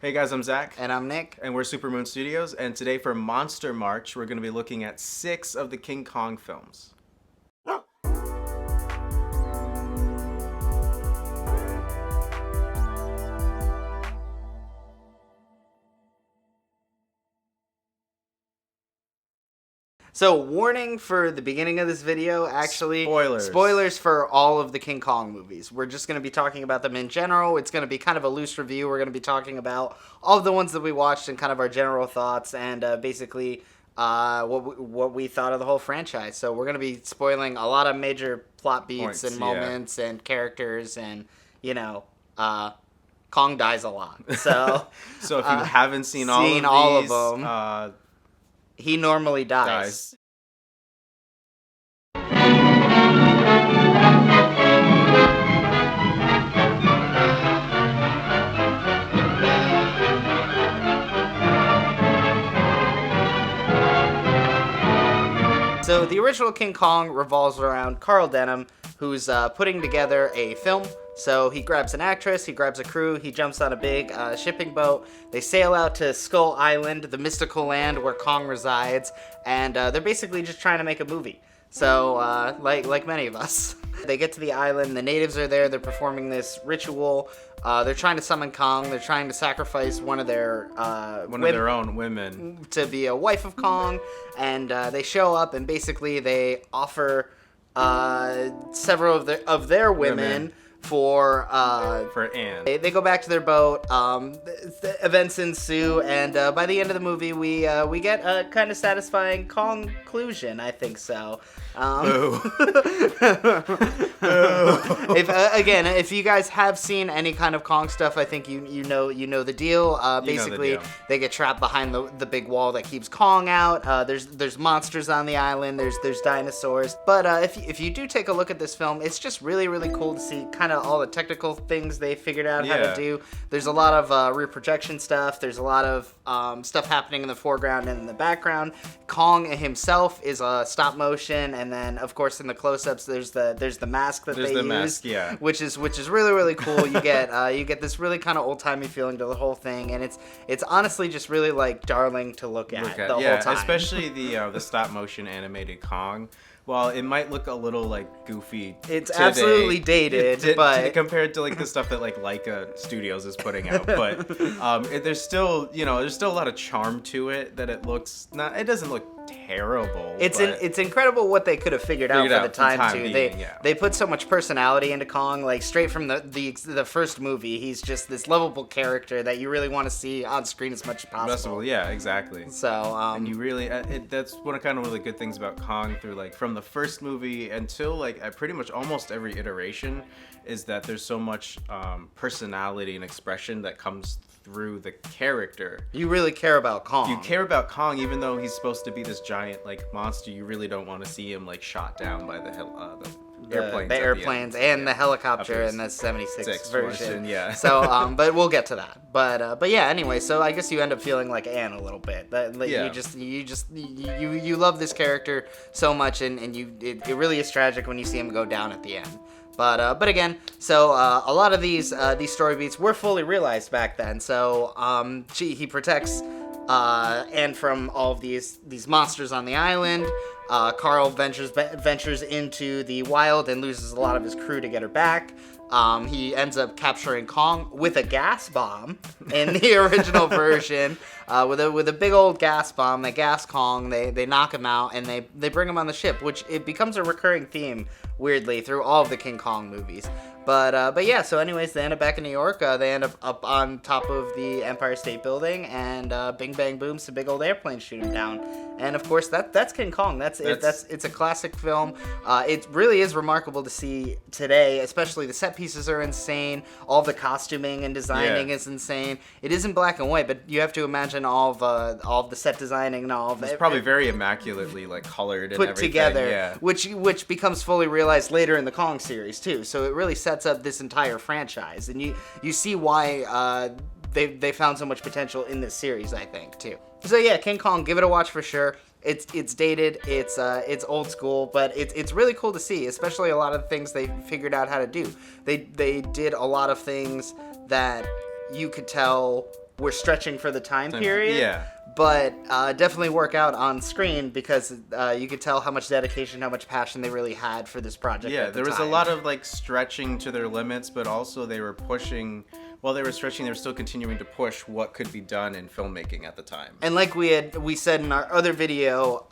Hey guys, I'm Zach. And I'm Nick. And we're Supermoon Studios, and today for Monster March, we're going to be looking at 6 of the King Kong films. So, warning for the beginning of this video, actually. Spoilers. Spoilers for all of the King Kong movies. We're just going to be talking about them in general. It's going to be kind of a loose review. We're going to be talking about all of the ones that we watched and kind of our general thoughts and basically what we thought of the whole franchise. So, we're going to be spoiling a lot of major plot beats Points, and moments and characters and, Kong dies a lot. So, So if you haven't seen all of these, he normally dies. So the original King Kong revolves around Carl Denham, who's putting together a film. So he grabs an actress, he grabs a crew, he jumps on a big shipping boat. They sail out to Skull Island, the mystical land where Kong resides, and they're basically just trying to make a movie. So, like many of us. They get to the island, the natives are there, they're performing this ritual. They're trying to summon Kong, they're trying to sacrifice one of their own women to be a wife of Kong, and they show up and basically they offer several of their women for Anne. They go back to their boat. The events ensue, and by the end of the movie, we get a kind of satisfying conclusion. I think so. If you guys have seen any kind of Kong stuff, I think you know the deal. Basically, they get trapped behind the big wall that keeps Kong out. There's monsters on the island. There's dinosaurs. But if you do take a look at this film, it's just really really cool to see kind of all the technical things they figured out how to do. There's a lot of rear projection stuff. There's a lot of stuff happening in the foreground and in the background. Kong himself is a stop motion, and then of course in the close-ups there's the mask that they use, which is really really cool. You get this really kind of old-timey feeling to the whole thing, and it's honestly just really like darling to look at the whole time. Especially the stop motion animated Kong. Well, it might look a little like goofy. It's today, absolutely dated, but compared to like the stuff that like Leica Studios is putting out, but there's still a lot of charm to it. That it doesn't look terrible. It's incredible what they could have figured out for the time too. They put so much personality into Kong, like straight from the first movie. He's just this lovable character that you really want to see on screen as much as possible. Yeah, exactly. So and you really that's one of the good things about Kong through like from the first movie until like pretty much almost every iteration is that there's so much personality and expression that comes through the character. You really care about Kong. You care about Kong even though he's supposed to be this giant like monster. You really don't want to see him like shot down by the airplanes and the helicopter in the 76 version. Yeah. So but we'll get to that. But yeah, anyway, so I guess you end up feeling like Anne a little bit. You love this character so much, and it really is tragic when you see him go down at the end. But again, so a lot of these story beats were fully realized back then. So he protects Anne from all of these monsters on the island. Carl ventures into the wild and loses a lot of his crew to get her back. He ends up capturing Kong with a gas bomb in the original version. With a big old gas bomb, they gas Kong, they knock him out, and they bring him on the ship, which it becomes a recurring theme, weirdly, through all of the King Kong movies. But yeah, so anyways, they end up back in New York. They end up on top of the Empire State Building, and bing bang boom, some big old airplanes shoot him down. And of course, that's King Kong. It's a classic film. It really is remarkable to see today, especially the set pieces are insane. All the costuming and designing is insane. It is in black and white, but you have to imagine all of the set designing and all of it. It's probably very immaculately like colored and put everything. Together, which becomes fully realized later in the Kong series too. So it really sets up this entire franchise, and you see why they found so much potential in this series, I think, too. So yeah, King Kong, give it a watch for sure. It's dated, it's old school, but it's really cool to see, especially a lot of the things they figured out how to do. They did a lot of things that you could tell were stretching for the time period. Yeah. But definitely work out on screen because you could tell how much dedication, how much passion they really had for this project. Yeah, at the there was a time. lot of like stretching to their limits, but also they were pushing. While they were stretching, they were still continuing to push what could be done in filmmaking at the time. And like we said in our other video,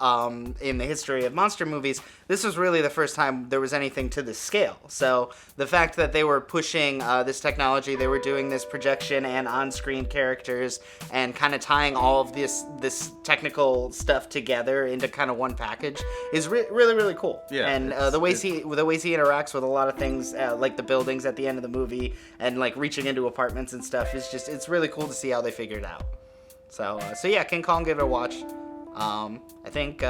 in the history of monster movies, this was really the first time there was anything to this scale. So the fact that they were pushing this technology, they were doing this projection and on-screen characters, and kind of tying all of this technical stuff together into kind of one package is really really cool. Yeah, and the ways he interacts with a lot of things, like the buildings at the end of the movie, and like reaching into apartments and stuff, is just, it's really cool to see how they figured it out. So yeah, King Kong, give it a watch. I think.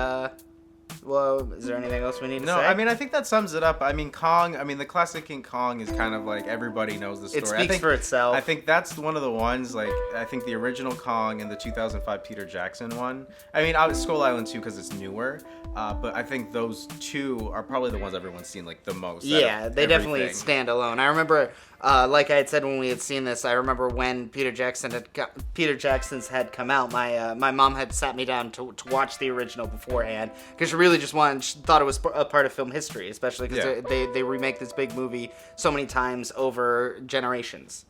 Well, is there anything else we need to say? No, I mean, I think that sums it up. I mean, Kong, the classic King Kong is kind of like everybody knows the story. It speaks for itself. I think that's one of the ones, like, I think the original Kong and the 2005 Peter Jackson one. I mean, Skull Island 2 because it's newer, but I think those two are probably the ones everyone's seen, like, the most. Yeah, they definitely stand alone. I remember, like I had said when we had seen this, I remember when Peter Jackson's had come out, my mom had sat me down to watch the original beforehand, because she really just thought it was a part of film history, especially because they remake this big movie so many times over generations.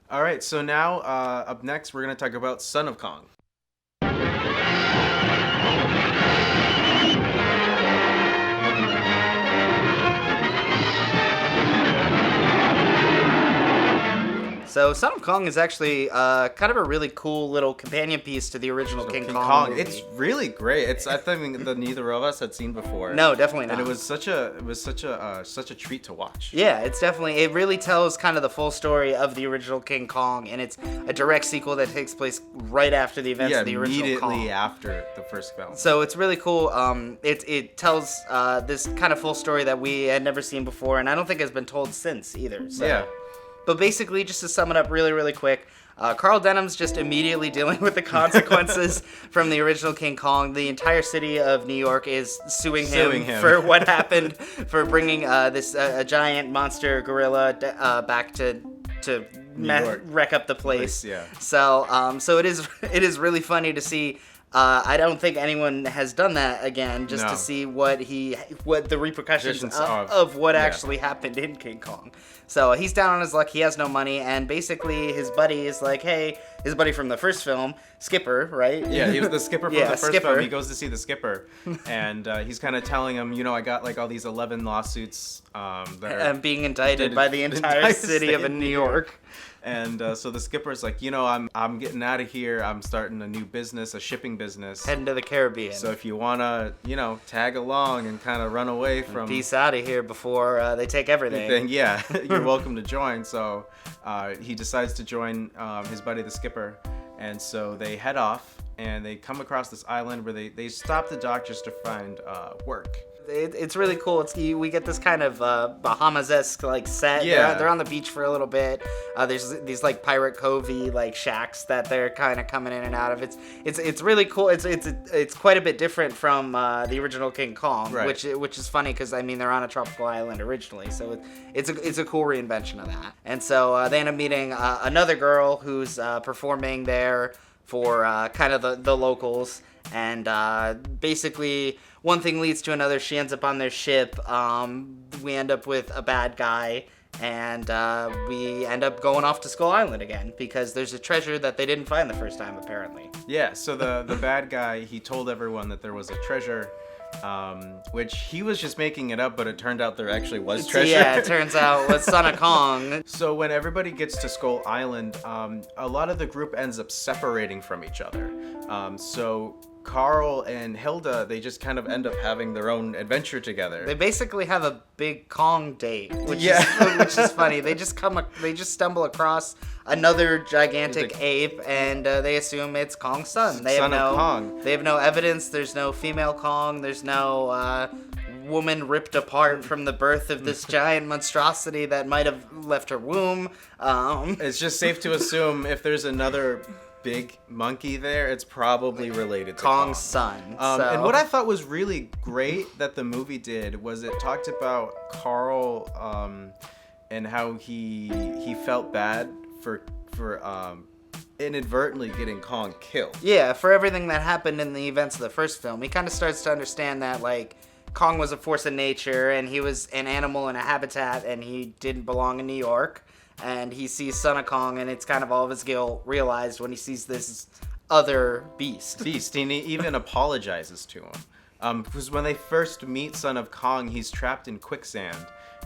All right, so now up next we're going to talk about Son of Kong. So Son of Kong is actually kind of a really cool little companion piece to the original King Kong movie. It's really great. It's I think that neither of us had seen before. No, definitely not. And it was such a treat to watch. Yeah, it really tells kind of the full story of the original King Kong, and it's a direct sequel that takes place right after the events of the original Kong. Immediately after the first film. So it's really cool. It tells this kind of full story that we had never seen before, and I don't think has been told since either. So. Yeah. But basically, just to sum it up really, really quick, Carl Denham's just immediately dealing with the consequences from the original King Kong. The entire city of New York is suing him for what happened, for bringing this giant monster gorilla back to wreck up the place. Yeah. So it is really funny to see. I don't think anyone has done that again, just to see what the repercussions of what actually happened in King Kong. So he's down on his luck. He has no money, and basically his buddy is like, hey, his buddy from the first film, Skipper, right? Yeah, he was the skipper from the first film. He goes to see the skipper, and he's kind of telling him, I got like all these 11 lawsuits that are being indicted by the entire city of New York. And so the skipper's like, I'm getting out of here. I'm starting a new business, a shipping business. Heading to the Caribbean. So if you want to, tag along and kind of run away from... Peace out of here before they take everything. Then, yeah, you're welcome to join. So he decides to join his buddy, the skipper. And so they head off, and they come across this island where they stop the dock just to find work. It's really cool. We get this kind of Bahamas-esque like set. Yeah. They're on the beach for a little bit. There's these like pirate covey like shacks that they're kind of coming in and out of. It's really cool. It's quite a bit different from the original King Kong, right. which is funny because they're on a tropical island originally, so it's a cool reinvention of that. And so they end up meeting another girl who's performing there for kind of the locals, and basically one thing leads to another. She ends up on their ship. We end up with a bad guy, and we end up going off to Skull Island again because there's a treasure that they didn't find the first time, apparently. Yeah, so the bad guy, he told everyone that there was a treasure, which he was just making it up, but it turned out there actually was treasure. Yeah, it turns out it was Son of Kong. So when everybody gets to Skull Island, a lot of the group ends up separating from each other. So Carl and Hilda, they just kind of end up having their own adventure together. They basically have a big Kong date, which is funny. They just stumble across another gigantic ape, and they assume it's Kong's son. They have no evidence. There's no female Kong. There's no woman ripped apart from the birth of this giant monstrosity that might have left her womb. It's just safe to assume if there's another big monkey there, it's probably related to Kong's son. And what I thought was really great that the movie did was it talked about Carl and how he felt bad for inadvertently getting Kong killed. Yeah, for everything that happened in the events of the first film. He kind of starts to understand that, like, Kong was a force of nature, and he was an animal in a habitat, and he didn't belong in New York. And he sees Son of Kong, and it's kind of all of his guilt realized when he sees this other beast. And he even apologizes to him. Because when they first meet Son of Kong, he's trapped in quicksand,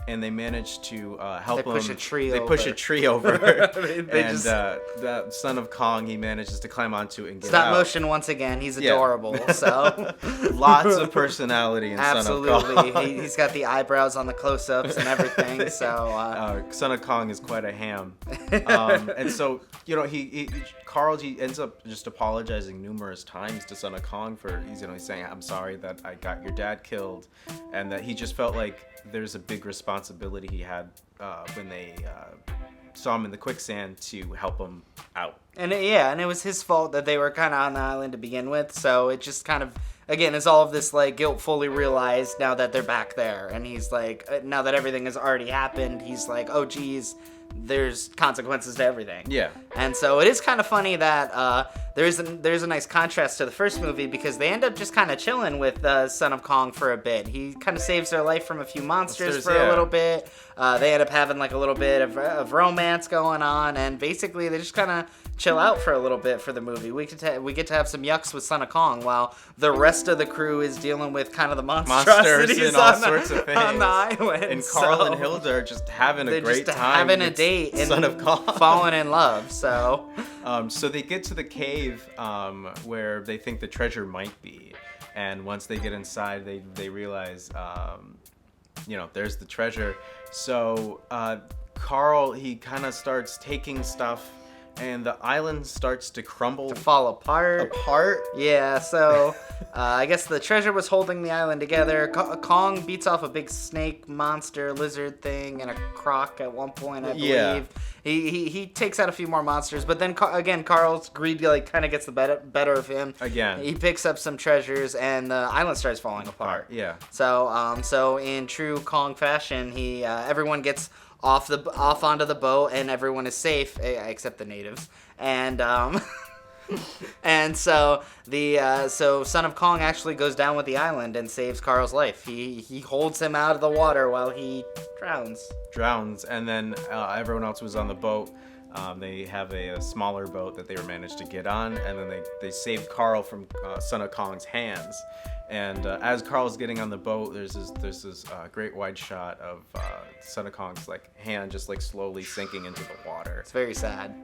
and they manage to help him. They push a tree over. over. They push a tree over. They and just... the Son of Kong, he manages to climb onto it and get Stop out. motion once again. He's adorable. So lots of personality in Absolutely. Son of Kong. He's got the eyebrows on the close-ups and everything. So Son of Kong is quite a ham. And so, you know, Carl ends up just apologizing numerous times to Son of Kong for, he's saying, I'm sorry that I got your dad killed, and that he just felt like there's a big responsibility he had when they saw him in the quicksand to help him out. And it was his fault that they were kind of on the island to begin with, so it just kind of, again, is all of this, like, guilt fully realized now that they're back there, and he's like, now that everything has already happened, he's like, oh geez, there's consequences to everything. Yeah. And so it is kind of funny that there's a nice contrast to the first movie, because they end up just kind of chilling with Son of Kong for a bit. He kind of saves their life from a few monsters for a little bit. They end up having like a little bit of romance going on, and basically they just kind of chill out for a little bit for the movie. We get to have some yucks with Son of Kong while the rest of the crew is dealing with kind of the monstrosities and all sorts of things on the island. And Carl and Hilda are just having a great time. Having a date and Son of Kong. falling in love. So they get to the cave where they think the treasure might be, and once they get inside, they realize there's the treasure. So Carl, he kind of starts taking stuff, and the island starts to crumble, to fall apart. Yeah, so I guess the treasure was holding the island together. Kong beats off a big snake monster lizard thing and a croc at one point, I believe. Yeah. He takes out a few more monsters, but then again, Carl's greed kind of gets the better of him. Again, he picks up some treasures, and the island starts falling apart. Yeah. So in true Kong fashion, everyone gets off onto the boat, and everyone is safe except the natives. And and so so Son of Kong actually goes down with the island and saves Carl's life. He holds him out of the water while he drowns, and then everyone else was on the boat. They have a smaller boat that they were managed to get on, and then they saved Carl from Son of Kong's hands. And as Carl's getting on the boat, there's this great wide shot of Son of Kong's hand just slowly sinking into the water. It's very sad.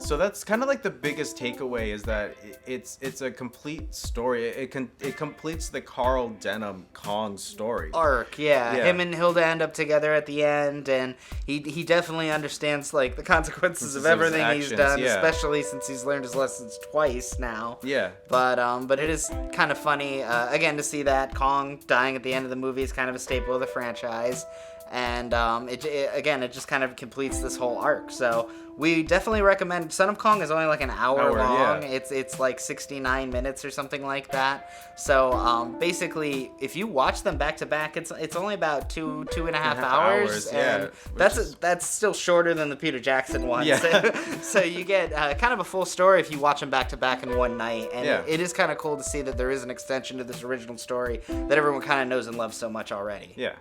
So that's kind of the biggest takeaway, is that it's a complete story. It completes the Carl Denham Kong story arc. Yeah, him and Hilda end up together at the end, and he definitely understands the consequences of everything he's done, especially since he's learned his lessons twice now. Yeah. But it is kind of funny again to see that Kong dying at the end of the movie is kind of a staple of the franchise. And it just kind of completes this whole arc. So we definitely recommend. Son of Kong is only an hour long. Yeah. It's 69 minutes or something like that. So basically, if you watch them back to back, it's only about two and a half hours. And that's still shorter than the Peter Jackson one. Yeah. So you get kind of a full story if you watch them back to back in one night. And it is kind of cool to see that there is an extension to this original story that everyone kind of knows and loves so much already. Yeah.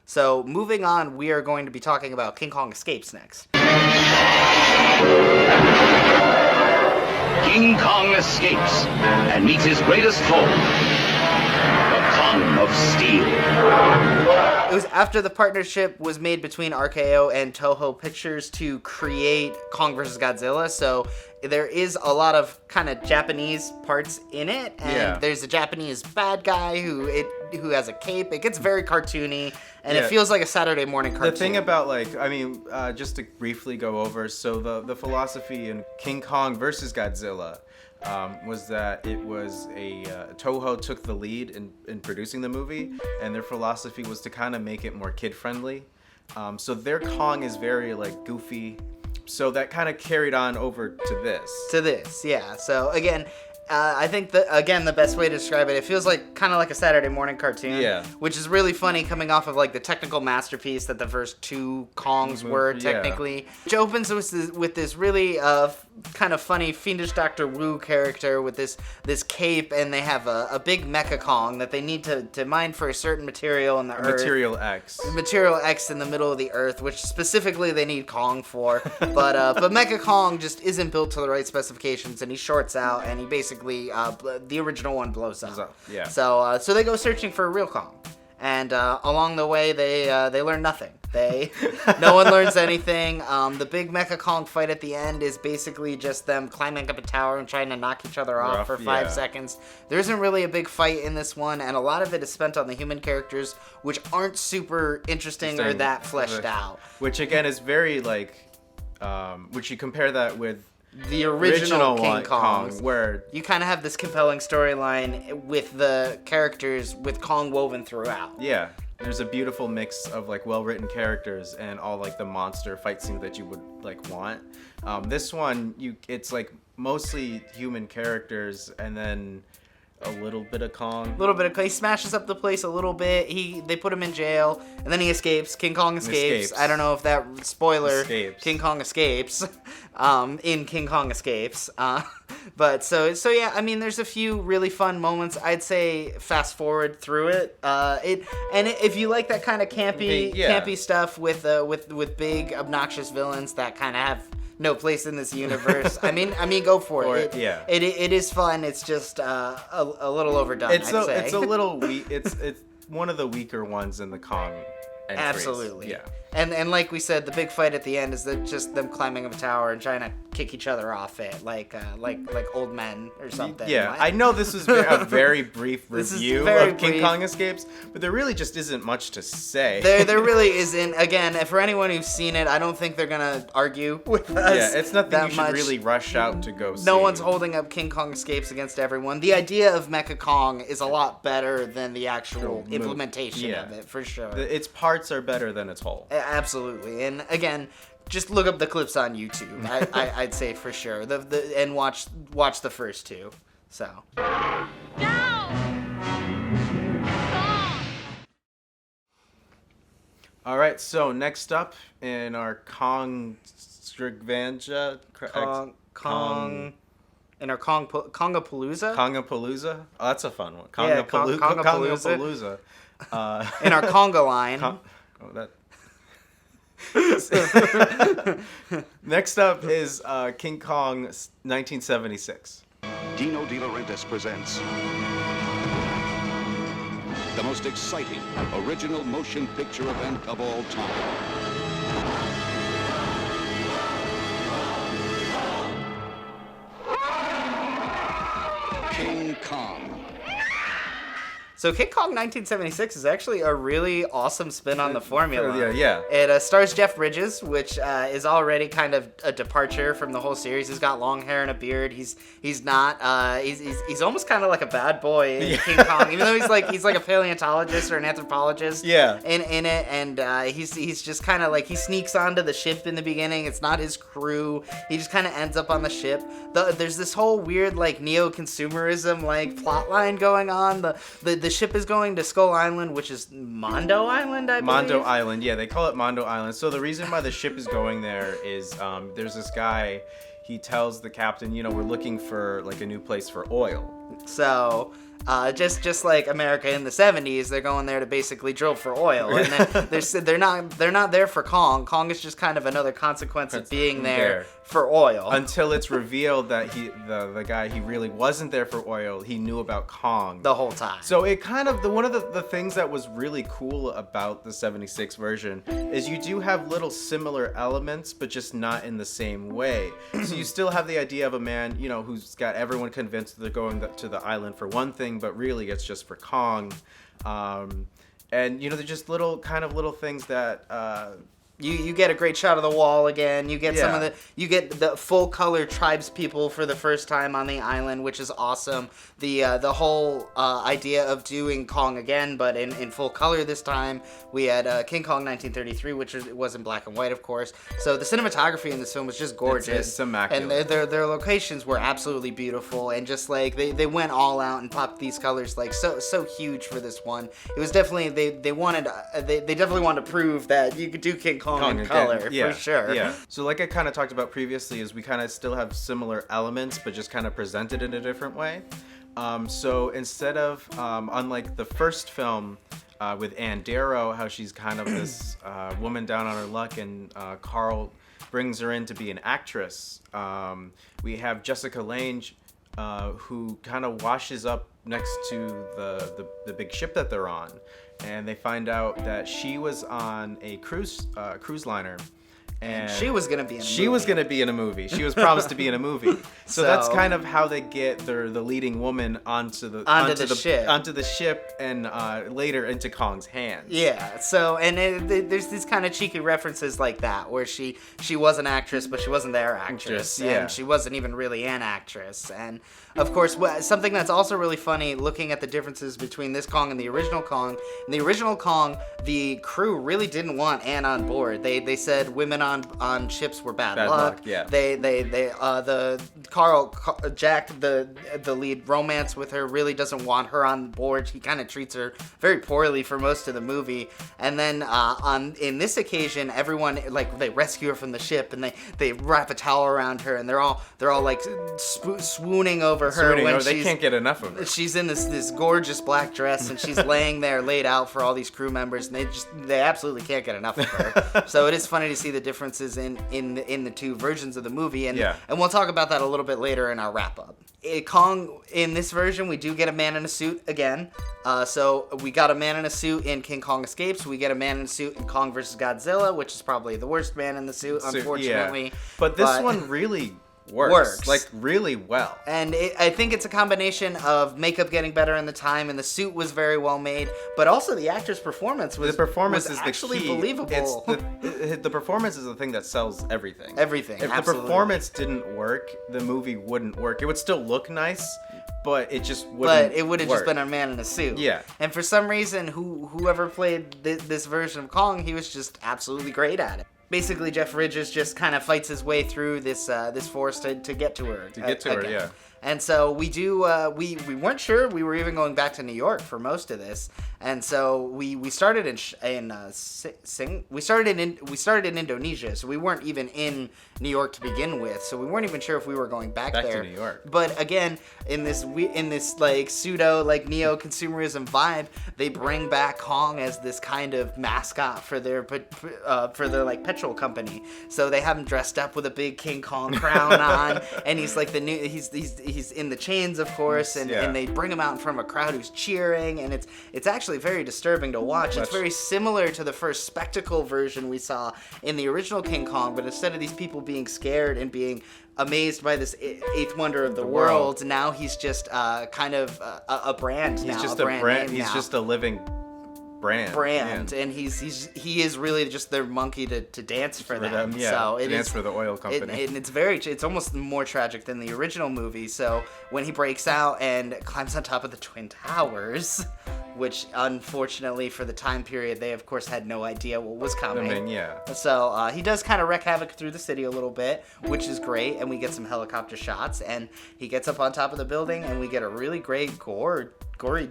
So, moving on, we are going to be talking about King Kong Escapes next. King Kong escapes and meets his greatest foe, the Kong of Steel. It was after the partnership was made between RKO and Toho Pictures to create Kong vs. Godzilla, so there is a lot of kind of Japanese parts in it, and there's a Japanese bad guy who has a cape. It gets very cartoony, and it feels like a Saturday morning cartoon. The thing about just to briefly go over, so the philosophy in King Kong vs. Godzilla was that it was Toho took the lead in producing the movie, and their philosophy was to kind of make it more kid friendly. So their Kong is very goofy. So that kind of carried on over to this. Yeah. So again, I think that, again, the best way to describe it feels like kind of like a Saturday morning cartoon. Yeah. Which is really funny coming off of like the technical masterpiece that the first two Kongs were technically. Which opens with this really kind of funny fiendish Dr. Wu character with this cape, and they have a big mecha Kong that they need to mine for a certain material in the earth. Material X. Material X in the middle of the earth, which specifically they need Kong for. But Mecha Kong just isn't built to the right specifications, and he shorts out, and he basically the original one blows up. Yeah. So they go searching for a real Kong, and along the way they learn nothing. No one learns anything. The big Mecha Kong fight at the end is basically just them climbing up a tower and trying to knock each other off for 5 seconds. There isn't really a big fight in this one, and a lot of it is spent on the human characters, which aren't super interesting or that fleshed out. Which again is very like, which you compare that with the original King Kong, Kongs, where you kind of have this compelling storyline with the characters with Kong woven throughout. Yeah, there's a beautiful mix of like well-written characters and all like the monster fight scenes that you would like want. This one, it's like mostly human characters and then a little bit of Kong. He smashes up the place a little bit. They put him in jail, and then he escapes. King Kong escapes. I don't know if that spoiler. King Kong escapes. In King Kong Escapes. But so yeah. I mean, there's a few really fun moments. I'd say fast forward through it. If you like that kind of campy stuff with big obnoxious villains that kind of have no place in this universe. I mean, go for it. It is fun. It's just a little overdone. It's a little weak. It's one of the weaker ones in the Kong entries. Absolutely. Yeah. And like we said, the big fight at the end is just them climbing up a tower and trying to kick each other off it, like old men or something. Yeah, like. I know this was a very brief review of King Kong Escapes, but there really just isn't much to say. There really isn't. Again, for anyone who's seen it, I don't think they're gonna argue with us. Yeah, it's nothing you should really rush out to go see. No one's holding up King Kong Escapes against everyone. The idea of Mecha Kong is a lot better than the actual implementation of it, for sure. Its parts are better than its whole. Absolutely, and again, just look up the clips on YouTube. I'd say for sure. And watch the first two. So. All right. So next up in our Kong Strigvanja, in our Kongapalooza. Kongapalooza. Oh, that's a fun one. Kongapalooza. In our Conga line. Next up is King Kong 1976. Dino De Laurentiis presents the most exciting original motion picture event of all time. King Kong. So King Kong 1976 is actually a really awesome spin on the formula. Yeah. It stars Jeff Bridges, which is already kind of a departure from the whole series. He's got long hair and a beard. He's almost kind of like a bad boy in King Kong, even though he's like a paleontologist or an anthropologist. Yeah. In it, and he's just kind of like he sneaks onto the ship in the beginning. It's not his crew. He just kind of ends up on the ship. There's this whole weird like neo-consumerism like plot line going on. The ship is going to Skull Island, which is Mondo Island, I believe. Mondo Island, yeah, they call it Mondo Island. So the reason why the ship is going there is there's this guy. He tells the captain, we're looking for like a new place for oil. So just like America in the 70s, they're going there to basically drill for oil, and they're not there for Kong. Kong is just kind of another consequence of being there for oil. Until it's revealed that the guy, he really wasn't there for oil. He knew about Kong the whole time. So it kind of one of the things that was really cool about the 76 version is you do have little similar elements, but just not in the same way. So you still have the idea of a man, who's got everyone convinced that they're going to the island for one thing, but really it's just for Kong. And they're just little things that You get a great shot of the wall again. You get Yeah. you get the full color tribes people for the first time on the island, which is awesome. The whole idea of doing Kong again, but in full color this time. We had King Kong 1933, which was in black and white, of course. So the cinematography in this film was just gorgeous. It's immaculate. And their locations were absolutely beautiful, and just like they went all out and popped these colors like so huge for this one. It was definitely they definitely wanted to prove that you could do King Kong in color, for sure. Yeah. So like I kind of talked about previously, is we kind of still have similar elements, but just kind of presented in a different way. So instead of, unlike the first film with Ann Darrow, how she's kind of this woman down on her luck, and Carl brings her in to be an actress, we have Jessica Lange, who kind of washes up next to the big ship that they're on. And they find out that she was on a cruise liner, and she was gonna be in a movie. She was gonna be in a movie. She was promised to be in a movie. So that's kind of how they get the leading woman onto the ship, and later into Kong's hands. Yeah. So there's these kind of cheeky references like that, where she was an actress, but she wasn't their actress, and she wasn't even really an actress. And of course, something that's also really funny, looking at the differences between this Kong and the original Kong. In the original Kong, the crew really didn't want Anne on board. They said women on ships were bad luck. Yeah. Jack, the lead, romance with her, really doesn't want her on board. He kind of treats her very poorly for most of the movie. And then in this occasion, everyone, like, they rescue her from the ship, and they wrap a towel around her, and they're all like swooning over her when they can't get enough of her. She's in this gorgeous black dress, and she's laying there laid out for all these crew members, and they absolutely can't get enough of her. So it is funny to see the differences in the two versions of the movie, and we'll talk about that a little bit later in our wrap up. Kong, in this version, we do get a man in a suit again. So we got a man in a suit in King Kong Escapes. We get a man in a suit in Kong vs. Godzilla, which is probably the worst man in the suit, unfortunately. Yeah. But this one really works like really well. And I think it's a combination of makeup getting better in the time, and the suit was very well made, but also the actor's performance was actually the key. Believable. The performance is the thing that sells everything. Everything. If absolutely. the performance didn't work, the movie wouldn't work. It would still look nice, but it just wouldn't. But it would have just been a man in a suit. Yeah. And for some reason, whoever played this version of Kong, he was just absolutely great at it. Basically, Jeff Bridges just kind of fights his way through this forest to get to her. Yeah. And so we we weren't sure we were even going back to New York for most of this, and so we started we started in Indonesia, so we weren't even in New York to begin with, so we weren't even sure if we were going back there. To New York. But again, in this like pseudo like neo consumerism vibe, they bring back Kong as this kind of mascot for their like petrol company. So they have him dressed up with a big King Kong crown on, and he's like he's in the chains, of course, and they bring him out in front of a crowd who's cheering, and it's actually very disturbing to watch. It's very similar to the first spectacle version we saw in the original King Kong, but instead of these people being scared and being amazed by this eighth wonder of the world, now he's just kind of a brand. He's just a brand. He's just a living brand, and he is really just their monkey to dance for them. So it dance for the oil company. It's almost more tragic than the original movie. So when he breaks out and climbs on top of the Twin Towers, which unfortunately for the time period they of course had no idea what was coming. So he does kind of wreak havoc through the city a little bit, which is great, and we get some helicopter shots, and he gets up on top of the building, and we get a really great gory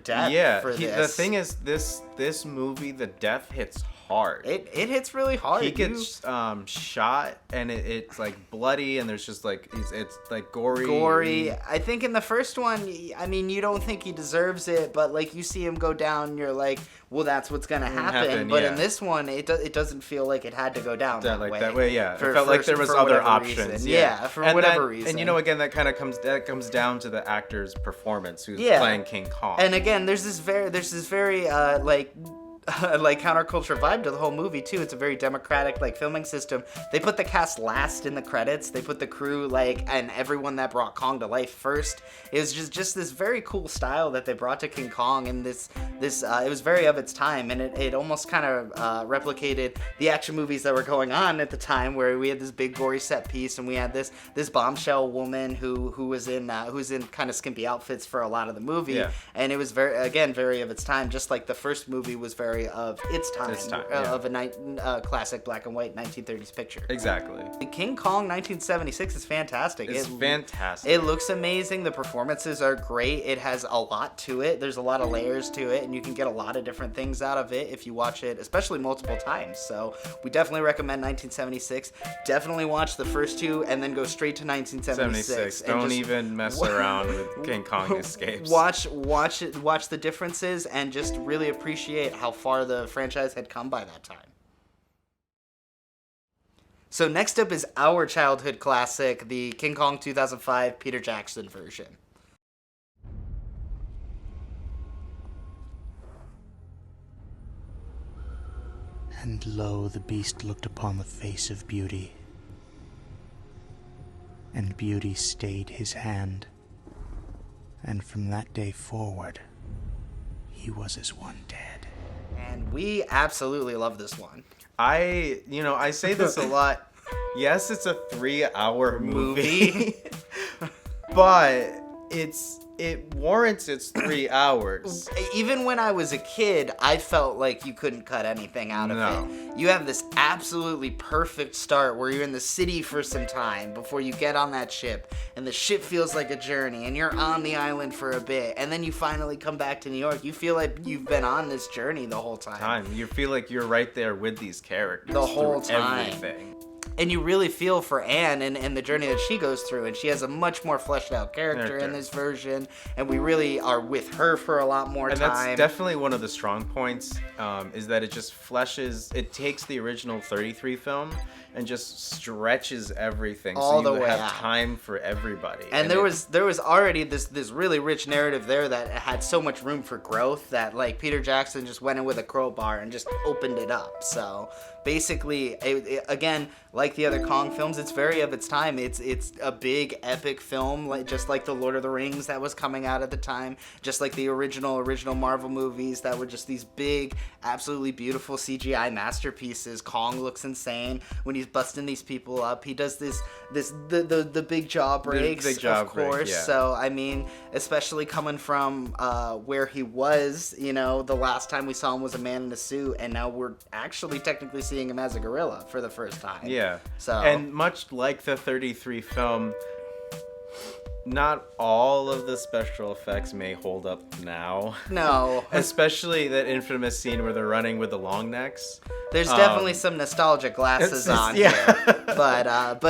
death for this. The thing is, this movie, the death hits hard. It hits really hard. He gets shot, and it's like bloody, and there's just like it's like gory. I think in the first one, I mean, you don't think he deserves it, but like you see him go down, and you're like, well, that's what's gonna happen. But in this one, it doesn't feel like it had to go down that way. It felt like there was other options. For whatever reason. And again, that kind of comes down to the actor's performance, who's playing King Kong. And again, there's this very like like counterculture vibe to the whole movie too. It's a very democratic like filming system. They put the cast last in the credits. They put the crew like and everyone that brought Kong to life first. It was just this very cool style that they brought to King Kong, and this it was very of its time, and it almost kind of replicated the action movies that were going on at the time, where we had this big gory set piece, and we had this bombshell woman who was in kind of skimpy outfits for a lot of the movie, and it was very of its time, just like the first movie was very of its time, of a classic black and white 1930s picture. Exactly. King Kong 1976 is fantastic. It's fantastic. It looks amazing. The performances are great. It has a lot to it. There's a lot of layers to it, and you can get a lot of different things out of it if you watch it, especially multiple times. So we definitely recommend 1976. Definitely watch the first two and then go straight to 1976. Don't even mess around with King Kong Escapes. Watch the differences and just really appreciate how far the franchise had come by that time. So next up is our childhood classic, the King Kong 2005 Peter Jackson version. And lo, the beast looked upon the face of beauty, and beauty stayed his hand, and from that day forward, he was as one dead. And we absolutely love this one. I say this a lot. Yes, it's a 3-hour movie. But it warrants its 3 hours. Even when I was a kid, I felt like you couldn't cut anything out of it. You have this absolutely perfect start where you're in the city for some time before you get on that ship, and the ship feels like a journey, and you're on the island for a bit, and then you finally come back to New York. You feel like you've been on this journey the whole time. You feel like you're right there with these characters the whole time. Everything. And you really feel for Anne and the journey that she goes through, and she has a much more fleshed out character in this version, and we really are with her for a lot more time. And that's definitely one of the strong points, is that it just it takes the original 33 film and just stretches everything all so the you way have out. Time for everybody. And there was already this really rich narrative there that had so much room for growth that like Peter Jackson just went in with a crowbar and just opened it up. So basically, again, like the other Kong films, it's very of its time. It's a big epic film, just like the Lord of the Rings that was coming out at the time, just like the original Marvel movies that were just these big, absolutely beautiful CGI masterpieces. Kong looks insane when he's busting these people up. He does the big jaw breaks, of course. Yeah. So I mean, especially coming from where he was, the last time we saw him was a man in a suit, and now we're actually technically seeing him as a gorilla for the first time. Yeah. So and much like the 33 film, not all of the special effects may hold up now. No. Especially that infamous scene where they're running with the long necks. There's definitely some nostalgia glasses on here. But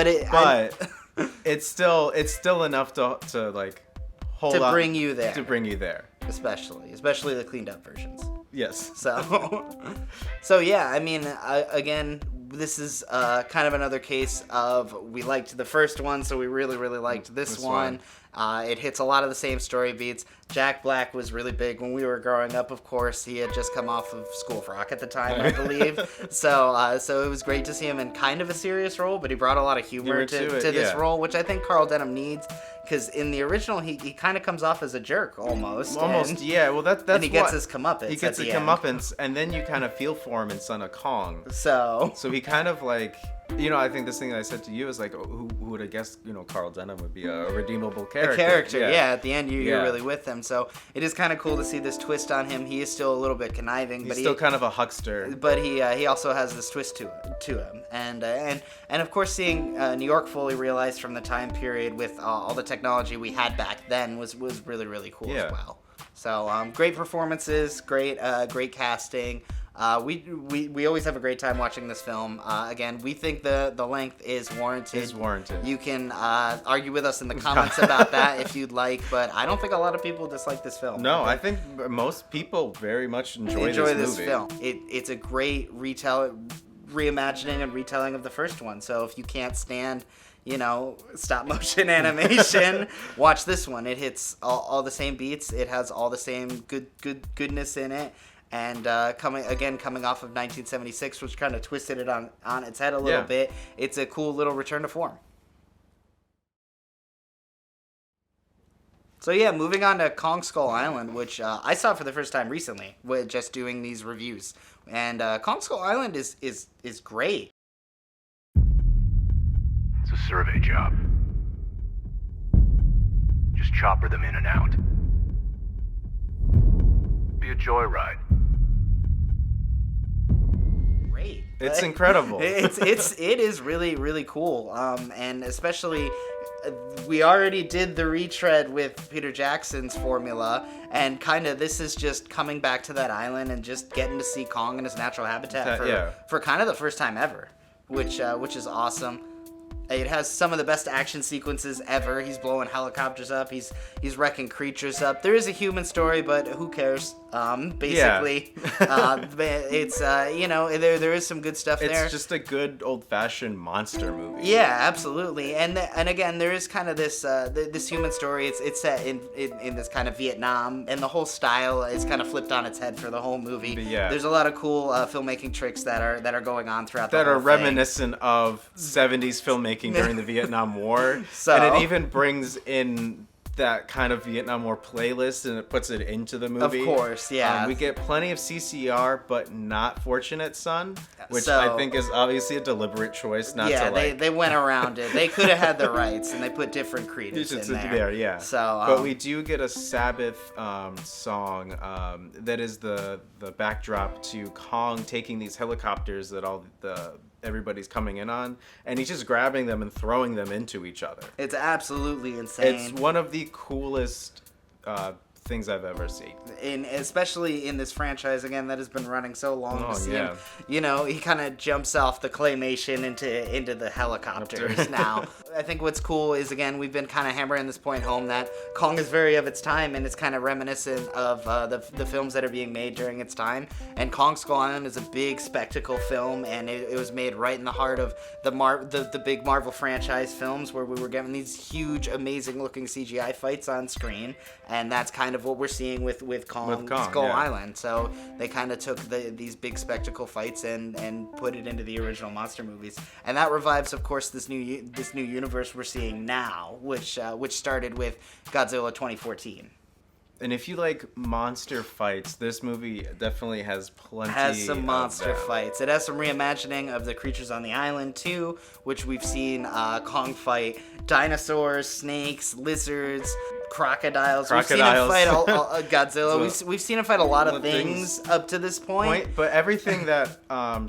it's still enough to like hold on, bring you there. To bring you there. Especially the cleaned up versions. Yes. So yeah, I mean, again, this is kind of another case of we liked the first one, so we really, really liked this one. It hits a lot of the same story beats. Jack Black was really big when we were growing up, of course. He had just come off of School of Rock at the time, I believe. So it was great to see him in kind of a serious role, but he brought a lot of humor to this role, which I think Carl Denham needs, because in the original, he kind of comes off as a jerk, almost. Yeah. Well, that's and he gets his comeuppance. He gets his comeuppance, and then you kind of feel for him in Son of Kong. So he kind of like... I think this thing that I said to you is like, who would have guessed, Carl Denham would be a redeemable character. Yeah. At the end, you're really with him. So it is kind of cool to see this twist on him. He is still a little bit conniving, but he's still kind of a huckster. But he also has this twist to him, and of course, seeing New York fully realized from the time period with all the technology we had back then was really, really cool as well. So great performances, great casting. We always have a great time watching this film. Again, we think the length is warranted. You can argue with us in the comments about that if you'd like, but I don't think a lot of people dislike this film. No, I think most people very much enjoy this movie. Film. It's a great reimagining and retelling of the first one. So if you can't stand stop motion animation, watch this one. It hits all the same beats. It has all the same goodness in it. And coming off of 1976, which kind of twisted it on its head a little bit. It's a cool little return to form. So yeah, moving on to Kong Skull Island, which I saw for the first time recently, with just doing these reviews. And Kong Skull Island is great. It's a survey job. Just chopper them in and out. Be a joyride. Great. It's incredible. It is really, really cool. And especially, we already did the retread with Peter Jackson's formula, and kind of this is just coming back to that island and just getting to see Kong in his natural habitat for kind of the first time ever, which is awesome. It has some of the best action sequences ever. He's blowing helicopters up. He's wrecking creatures up. There is a human story, but who cares? Basically, it's there is some good stuff there. It's just a good old-fashioned monster movie. Yeah, absolutely. And again, there is kind of this this human story. It's set in this kind of Vietnam, and the whole style is kind of flipped on its head for the whole movie. Yeah. There's a lot of cool filmmaking tricks that are going on throughout the that whole are thing. reminiscent of 70s filmmaking during the Vietnam War. So- and it even brings in that kind of Vietnam War playlist, and it puts it into the movie. Of course, yeah. We get plenty of CCR, but not Fortunate Son, which So- I think is obviously a deliberate choice not to like... they went around it. They could have had the rights, and they put different credence in there. Yeah. So, but we do get a Sabbath song that is the backdrop to Kong taking these helicopters that everybody's coming in on, and he's just grabbing them and throwing them into each other. it's absolutely insane. It's one of the coolest things I've ever seen. Especially in this franchise again that has been running so long. To see him, yeah. he kind of jumps off the claymation into the helicopters now. I think what's cool is, again, we've been kind of hammering this point home that Kong is very of its time, and it's kind of reminiscent of the films that are being made during its time. And Kong Skull Island is a big spectacle film, and it was made right in the heart of the big Marvel franchise films, where we were getting these huge, amazing looking CGI fights on screen, and that's kind of what we're seeing with Kong Skull Island. So they kind of took these big spectacle fights and put it into the original monster movies, and that revives, of course, this new universe we're seeing now, which started with Godzilla 2014. And if you like monster fights, this movie definitely has plenty. Has some monster of them. fights. It has some reimagining of the creatures on the island too, which we've seen Kong fight dinosaurs, snakes, lizards, crocodiles. We've seen him fight Godzilla. We've seen him fight a lot of things up to this point. But everything that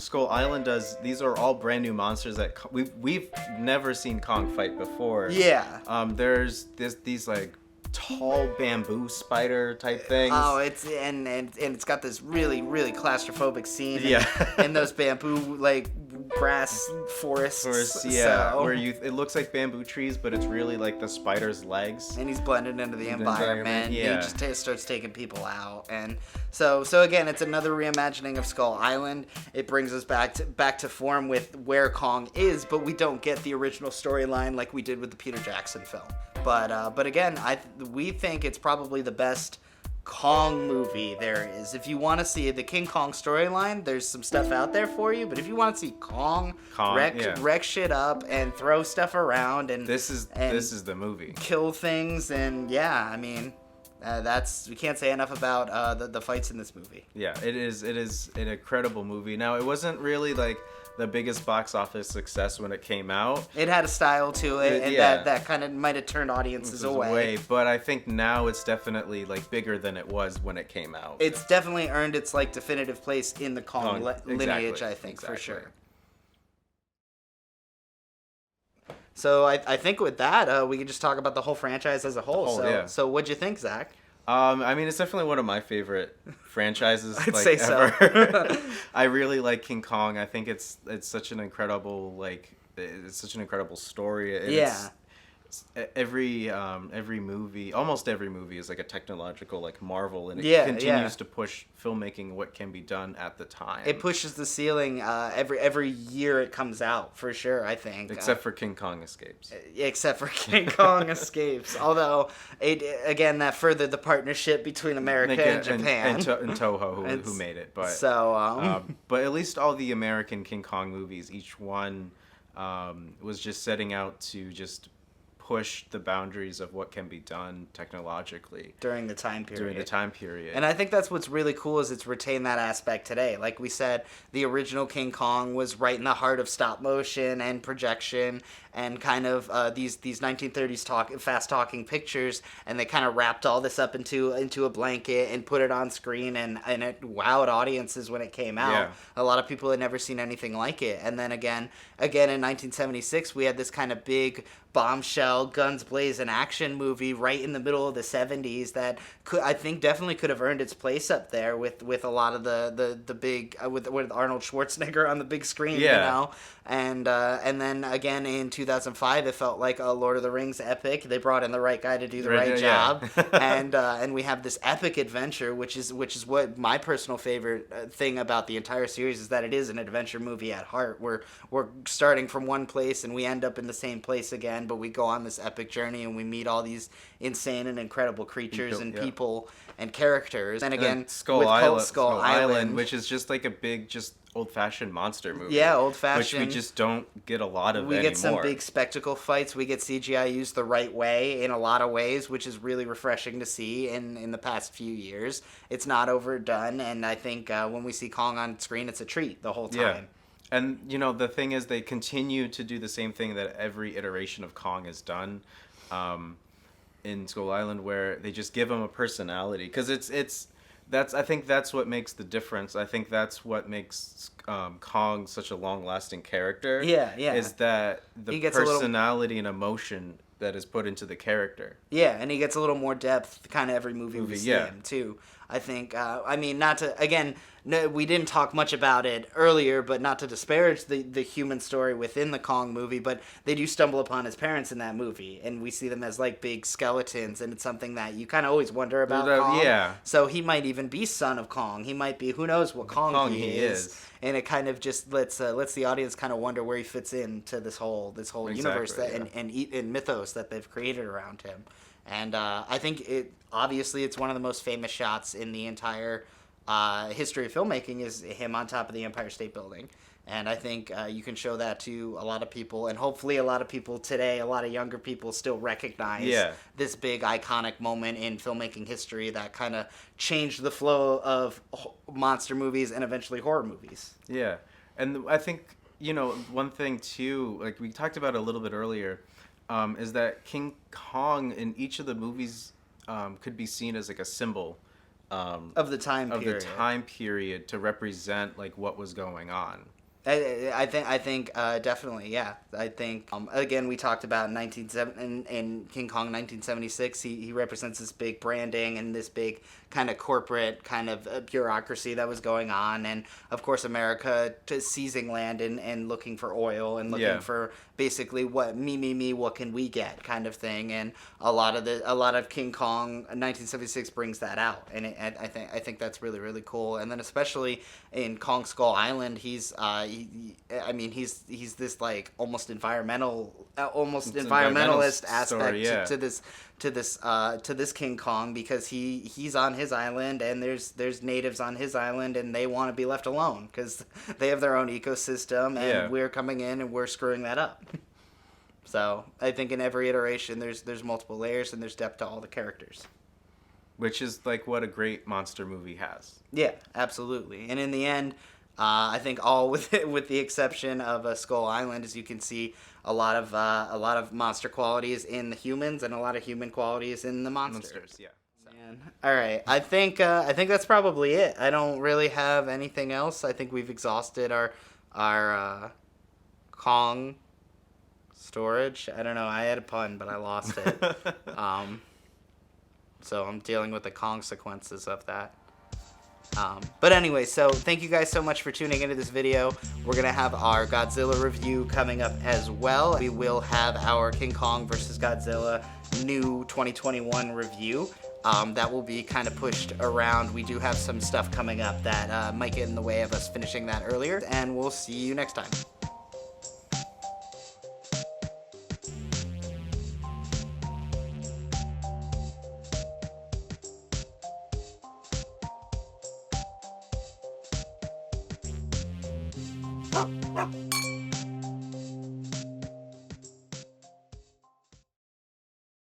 Skull Island does, these are all brand new monsters that we've never seen Kong fight before. Yeah. There's these like tall bamboo spider type things. Oh, it's got this really, really claustrophobic scene. Yeah. in those bamboo like grass forests. Yeah. So. Where it looks like bamboo trees, but it's really like the spider's legs. And he's blended into the environment. Yeah. He just starts taking people out, and so again, it's another reimagining of Skull Island. It brings us back to form with where Kong is, but we don't get the original storyline like we did with the Peter Jackson film. But again, we think it's probably the best Kong movie there is. If you want to see the King Kong storyline, there's some stuff out there for you. But if you want to see Kong wreck shit up and throw stuff around, and this is the movie. Kill things, and yeah, I mean, we can't say enough about the fights in this movie. Yeah, it is an incredible movie. Now, it wasn't really like the biggest box office success when it came out. It had a style to it, and that kind of might have turned audiences away. But I think now it's definitely like bigger than it was when it came out. It's definitely earned its like definitive place in the Kong lineage, I think, for sure. So I think with that, we can just talk about the whole franchise as a whole. So what'd you think, Zach? I mean, it's definitely one of my favorite franchises. I'd like, say ever. so. I really like King Kong. I think it's such an incredible story. every movie, almost every movie is like a technological like marvel, and it Yeah, continues yeah. to push filmmaking what can be done at the time. It pushes the ceiling every year it comes out, for sure, I think. Except for King Kong Escapes. Except for King Kong Escapes. Although, again, that furthered the partnership between America and Japan. And Toho, who made it. But So, but at least all the American King Kong movies, each one was just setting out to just push the boundaries of what can be done technologically during the time period. And I think that's what's really cool is it's retained that aspect today. Like we said, the original King Kong was right in the heart of stop motion and projection and kind of these 1930s fast talking pictures, and they kind of wrapped all this up into a blanket and put it on screen, and it wowed audiences when it came out. Yeah. A lot of people had never seen anything like it. And then again in 1976 we had this kind of big bombshell guns blazing action movie right in the middle of the 70s that I think definitely could have earned its place up there with a lot of the big with Arnold Schwarzenegger on the big screen, Yeah. you know. And then again in 2005 it felt like a Lord of the Rings epic. They brought in the right guy to do the right job. And we have this epic adventure, which is what my personal favorite thing about the entire series is that it is an adventure movie at heart. We're starting from one place and we end up in the same place again, but we go on this epic journey and we meet all these insane and incredible creatures and people and characters. And again, and Skull with Island, Skull Island, which is just like a big, just old-fashioned monster movie. Yeah, old-fashioned. Which we just don't get a lot of anymore. We get some big spectacle fights. We get CGI used the right way in a lot of ways, which is really refreshing to see in the past few years. It's not overdone, and I think when we see Kong on screen, it's a treat the whole time. Yeah. And, you know, the thing is they continue to do the same thing that every iteration of Kong has done in Skull Island, where they just give him a personality. Because I think that's what makes the difference. I think that's what makes Kong such a long-lasting character. Yeah. Is that the personality and emotion that is put into the character. Yeah, and he gets a little more depth kind of every movie we see him, too. I think, we didn't talk much about it earlier, but not to disparage the human story within the Kong movie, but they do stumble upon his parents in that movie, and we see them as, like, big skeletons, and it's something that you kind of always wonder about Kong. Yeah. So he might even be son of Kong. He might be, who knows what Kong he is. And it kind of just lets the audience kind of wonder where he fits into this whole universe and mythos that they've created around him. And I think it's one of the most famous shots in the entire history of filmmaking is him on top of the Empire State Building. And I think you can show that to a lot of people, and hopefully a lot of people today, a lot of younger people still recognize this big iconic moment in filmmaking history that kind of changed the flow of monster movies and eventually horror movies. Yeah. And I think, you know, one thing too, like we talked about a little bit earlier, is that King Kong in each of the movies could be seen as like a symbol of the time period to represent like what was going on. I think definitely, yeah. I think again we talked about in King Kong 1976. He represents this big branding and this big kind of corporate kind of bureaucracy that was going on, and of course America seizing land and looking for oil and looking for basically what me what can we get kind of thing. And a lot of King Kong 1976 brings that out, and I think that's really, really cool. And then especially in Kong Skull Island, he's this like almost environmentalist aspect to this King Kong, because he's on his island and there's natives on his island and they want to be left alone because they have their own ecosystem, and we're coming in and we're screwing that up. So I think in every iteration there's multiple layers and there's depth to all the characters. Which is like what a great monster movie has. Yeah, absolutely. And in the end, I think all with the exception of Skull Island, as you can see, a lot of monster qualities in the humans and a lot of human qualities in the monsters. Yeah. All right, I think that's probably it. I don't really have anything else. I think we've exhausted our Kong storage. I don't know. I had a pun, but I lost it. So I'm dealing with the consequences of that. But anyway, so thank you guys so much for tuning into this video. We're going to have our Godzilla review coming up as well. We will have our King Kong vs. Godzilla new 2021 review. That will be kind of pushed around. We do have some stuff coming up that might get in the way of us finishing that earlier, and we'll see you next time.